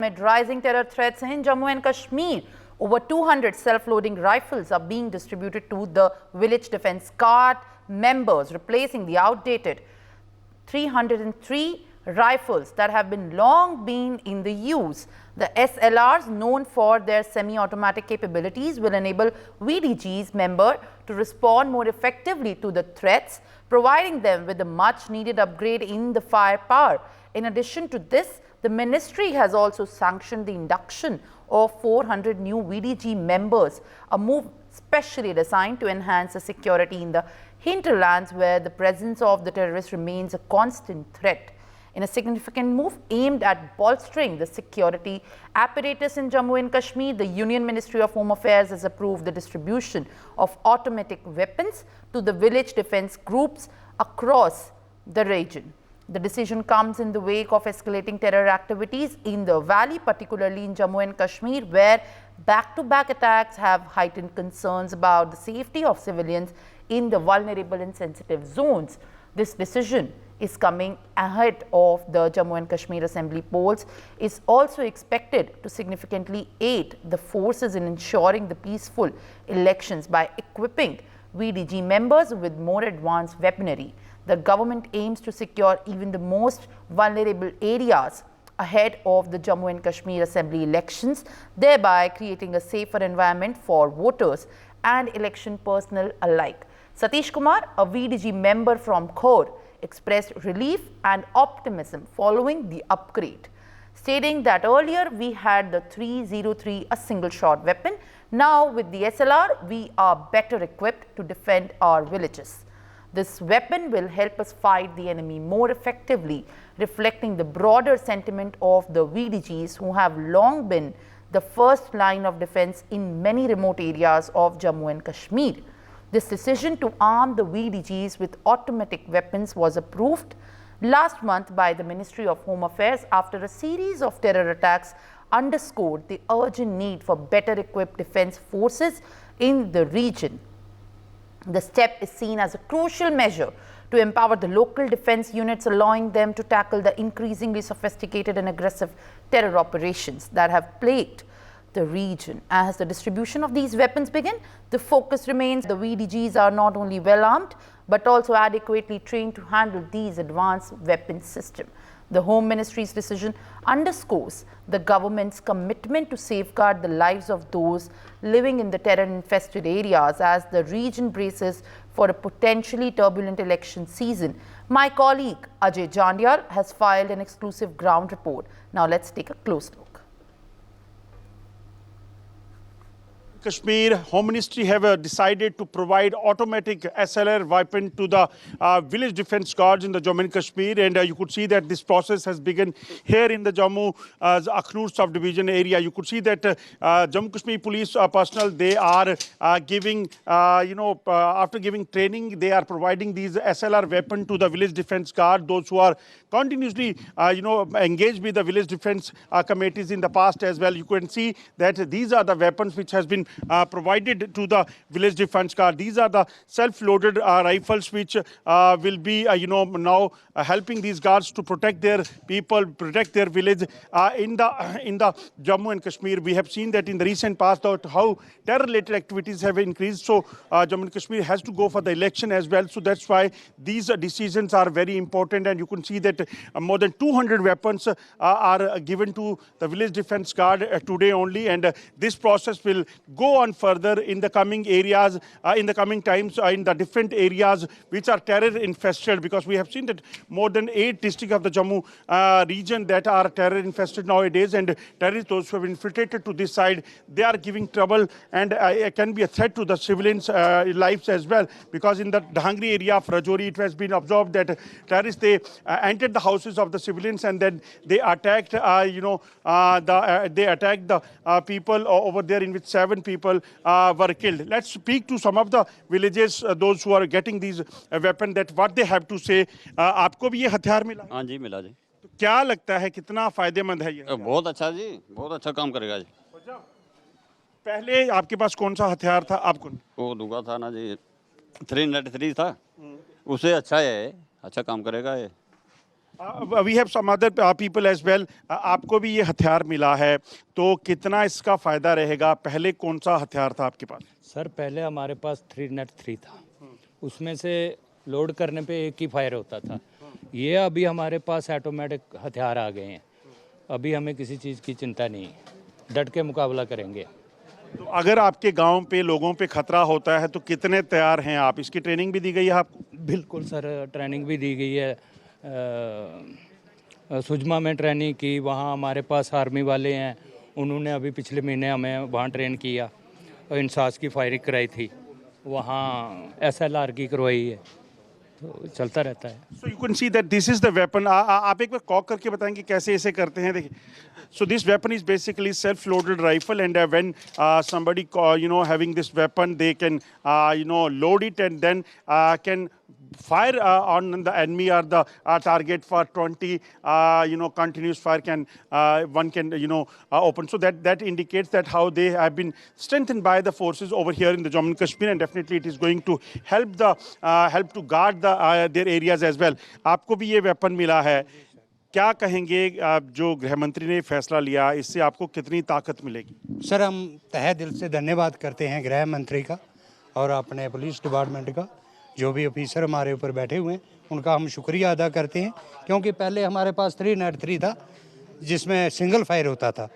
Amid rising terror threats in Jammu and Kashmir, over 200 self-loading rifles are being distributed to the Village Defence Guard members, replacing the outdated 303 rifles that have long been in the use. The SLRs, known for their semi-automatic capabilities, will enable VDG's member to respond more effectively to the threats, providing them with a much-needed upgrade in the firepower. In addition to this, the ministry has also sanctioned the induction of 400 new VDG members, a move specially designed to enhance the security in the hinterlands where the presence of the terrorists remains a constant threat. In a significant move aimed at bolstering the security apparatus in Jammu and Kashmir, the Union Ministry of Home Affairs has approved the distribution of automatic weapons to the village defense groups across the region. The decision comes in the wake of escalating terror activities in the valley, particularly in Jammu and Kashmir, where back-to-back attacks have heightened concerns about the safety of civilians in the vulnerable and sensitive zones. This decision is coming ahead of the Jammu and Kashmir Assembly polls, is also expected to significantly aid the forces in ensuring the peaceful elections by equipping VDG members with more advanced weaponry. The government aims to secure even the most vulnerable areas ahead of the Jammu and Kashmir Assembly elections, thereby creating a safer environment for voters and election personnel alike. Satish Kumar, a VDG member from Khor, expressed relief and optimism following the upgrade, stating that earlier we had the 303, a single-shot weapon. Now with the SLR, we are better equipped to defend our villages. This weapon will help us fight the enemy more effectively, reflecting the broader sentiment of the VDGs who have long been the first line of defense in many remote areas of Jammu and Kashmir. This decision to arm the VDGs with automatic weapons was approved last month by the Ministry of Home Affairs after a series of terror attacks underscored the urgent need for better equipped defense forces in the region. The step is seen as a crucial measure to empower the local defense units, allowing them to tackle the increasingly sophisticated and aggressive terror operations that have plagued the region. As the distribution of these weapons begin, the focus remains the VDGs are not only well armed but also adequately trained to handle these advanced weapons systems. The Home Ministry's decision underscores the government's commitment to safeguard the lives of those living in the terror-infested areas as the region braces for a potentially turbulent election season. My colleague Ajay Jandyal has filed an exclusive ground report. Now let's take a close look. Kashmir Home Ministry have decided to provide automatic SLR weapon to the village defense guards in the Jammu and Kashmir, and you could see that this process has begun here in the Jammu Akhnur sub-division area. You could see that Jammu Kashmir police personnel, they are giving after giving training, they are providing these SLR weapon to the village defense guard, those who are continuously engaged with the village defense committees in the past as well. You can see that these are the weapons which has been provided to the village defense guard. These are the self-loaded rifles which will be now helping these guards to protect their people, protect their village in the Jammu and Kashmir. We have seen that in the recent past how terror-related activities have increased. So Jammu and Kashmir has to go for the election as well. So that's why these decisions are very important. And you can see that more than 200 weapons are given to the village defense guard today only. And this process will go on further in the coming areas, in the coming times, in the different areas which are terror infested, because we have seen that more than 8 districts of the Jammu region that are terror infested nowadays, and terrorists, those who have infiltrated to this side, they are giving trouble and can be a threat to the civilians' lives as well, because in the Dhangri area of Rajouri, it has been observed that terrorists, they entered the houses of the civilians and then they attacked, they attacked the people over there, in which 7 people were killed. Let's speak to some of the villages, those who are getting these weapons, that what they have to say. आपको भी ये हथियार मिला? हाँ जी, मिला जी। तो क्या लगता है कितना फायदेमंद है ये? बहुत अच्छा जी, बहुत अच्छा काम करेगा जी। पहले आपके पास कौन सा हथियार था? आप कौन? वो दूंगा था ना जी, 303 था, उससे अच्छा है, अच्छा काम करेगा ये। We have some other people as well. आपको भी ये हथियार मिला है, तो कितना इसका फायदा रहेगा? पहले कौन सा हथियार था आपके पास? सर पहले हमारे पास 3 था, उसमें से लोड करने पे एक ही फायर होता था। ये अभी हमारे पास ऑटोमेटिक हथियार आ गए हैं, अभी हमें किसी चीज़ की चिंता नहीं है, डट के मुकाबला करेंगे। तो अगर आपके गांव पे लोगों पे खतरा होता है तो कितने तैयार हैं आप? इसकी ट्रेनिंग भी दी गई है आपको? बिल्कुल सर, ट्रेनिंग भी दी गई है। सुजमा में ट्रेनिंग की, वहाँ हमारे पास आर्मी वाले हैं, उन्होंने अभी पिछले महीने हमें वहाँ ट्रेन किया और इंसास की फायरिंग कराई थी, वहाँ SLR की करवाई है, तो चलता रहता है। So you can see that this is the weapon. आप एक बार कॉक करके बताएंगे कैसे इसे करते हैं? देखिए, so this weapon is basically self-loaded rifle, and when somebody having this weapon, they can load it and then can fire on the enemy or the target for 20 continuous fire can one can open. So that indicates that how they have been strengthened by the forces over here in the Jammu and Kashmir, and definitely it is going to help to guard their areas as well. आपको भी ये weapon मिला है, क्या कहेंगे? जो गृह मंत्री ने फैसला लिया, इससे आपको कितनी ताकत मिलेगी? सर हम तहे दिल से धन्यवाद करते हैं गृह मंत्री का और अपने पुलिस डिपार्टमेंट का, जो भी ऑफिसर हमारे ऊपर बैठे हुए हैं उनका हम शुक्रिया अदा करते हैं, क्योंकि पहले हमारे पास 3 था जिसमें सिंगल फायर होता था,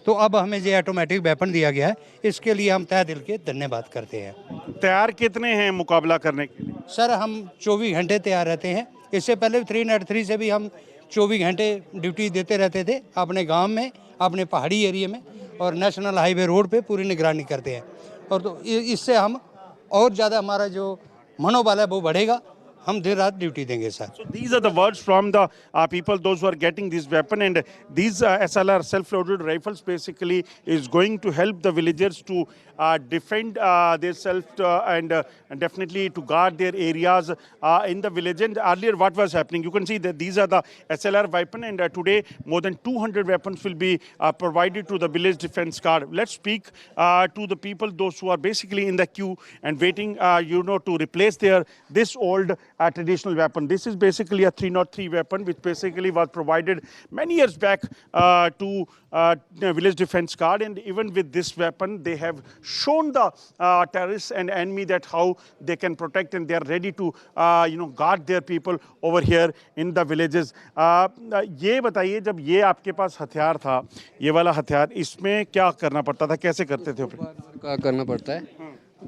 तो अब हमें ये ऑटोमेटिक वेपन दिया गया है, इसके लिए हम तहे दिल के धन्यवाद करते हैं। तैयार कितने हैं मुकाबला करने के लिए? सर हम 24 घंटे तैयार रहते हैं, इससे पहले 3 से भी हम 24 घंटे ड्यूटी देते रहते थे, अपने गांव में, अपने पहाड़ी एरिया में और नेशनल हाईवे रोड पे पूरी निगरानी करते हैं, और तो इससे हम और ज़्यादा हमारा जो मनोबल है वो बढ़ेगा, हम दिन रात ड्यूटी देंगे sir. So these are the words from the people, those who are getting this weapon, and these SLR self-loaded rifles basically is going to help the villagers to defend themselves and definitely to guard their areas in the village. And earlier what was happening, you can see that these are the SLR weapon, and today more than 200 weapons will be provided to the village defense guard. Let's speak to the people, those who are basically in the queue and waiting to replace this old traditional weapon. This is basically a 303 weapon, which basically was provided many years back to village defense guard, and even with this weapon they have shown the terrorists and enemy that how they can protect, and they are ready to guard their people over here in the villages. ये बताइए, जब ये आपके पास हथियार था, ये वाला हथियार, इसमें क्या करना पड़ता था, कैसे करते थे? का करना पड़ता है,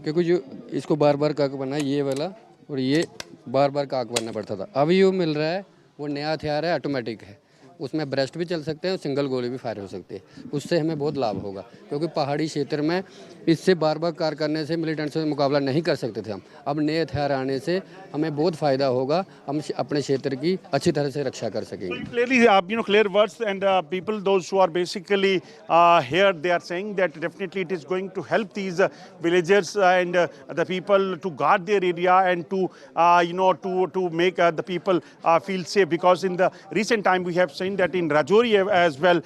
क्योंकि जो इसको बार बार काक बना, ये वाला और ये बार बार काक बनना पड़ता था। अब ये मिल रहा है, वो नया हथियार है, ऑटोमेटिक है, उसमें ब्रेस्ट भी चल सकते हैं और सिंगल गोली भी फायर हो सकती है, उससे हमें बहुत लाभ होगा, क्योंकि पहाड़ी क्षेत्र में इससे बार बार कार करने से मिलिटेंट से मुकाबला नहीं कर सकते थे हम। अब नए हथियार आने से हमें बहुत फ़ायदा होगा, हम अपने क्षेत्र की अच्छी तरह से रक्षा कर सकेंगे। Clearly, clear words, and people, those who are basically here, they are saying that definitely it is going to help these villagers and the people to guard their area and to to make the people feel safe, because in the recent time we have seen that in Rajouri as well,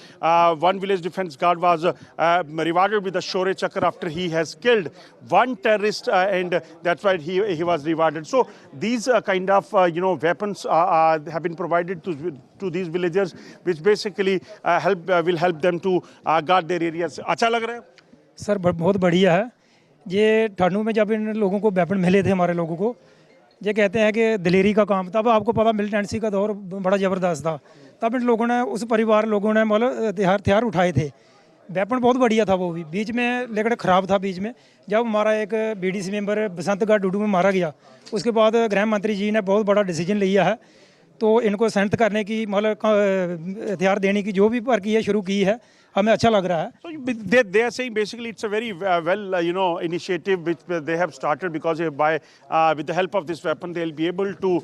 one village defense guard was rewarded with a Shore Chakra after he has killed one terrorist, and that's why he was rewarded. So these kind of weapons have been provided to these villagers, which basically will help them to guard their areas. अच्छा लग रहा है sir? बहुत बढ़िया है। ये ठाणू में जब इन लोगों को वेपन मिले थे, हमारे लोगों को, ये कहते हैं कि दिलेरी का काम, तब आपको पता मिलिटेंसी का दौर बड़ा ज़बरदस्त था, तब इन लोगों ने, उस परिवार लोगों ने मतलब हथियार उठाए थे, वेपन बहुत बढ़िया था वो भी, बीच में लेकिन ख़राब था। बीच में जब हमारा एक BDC मेंबर बसंतगढ़ डूडू में मारा गया, उसके बाद गृह मंत्री जी ने बहुत बड़ा डिसीजन लिया है, तो इनको सैनित करने की, मतलब हथियार देने की जो भी प्रक्रिया शुरू की है, हमें अच्छा लग रहा है। So they are saying basically it's a very well initiative which they have started, because by with the help of this weapon they'll be able to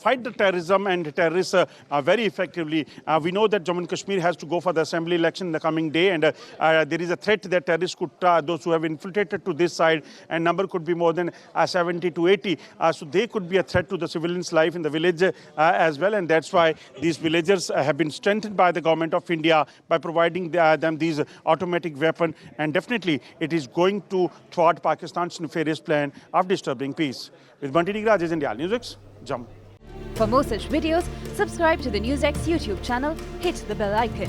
fight the terrorism and terrorists very effectively. We know that Jammu and Kashmir has to go for the assembly election in the coming day, and there is a threat that terrorists could, those who have infiltrated to this side, and number could be more than 70 to 80. So they could be a threat to the civilians' life in the village as well, and that's why these villagers have been strengthened by the government of India by providing them these automatic weapon, and definitely it is going to thwart Pakistan's nefarious plan of disturbing peace. With Bunty Digraj, India News X, Jammu. For more such videos, subscribe to the NewsX YouTube channel, hit the bell icon.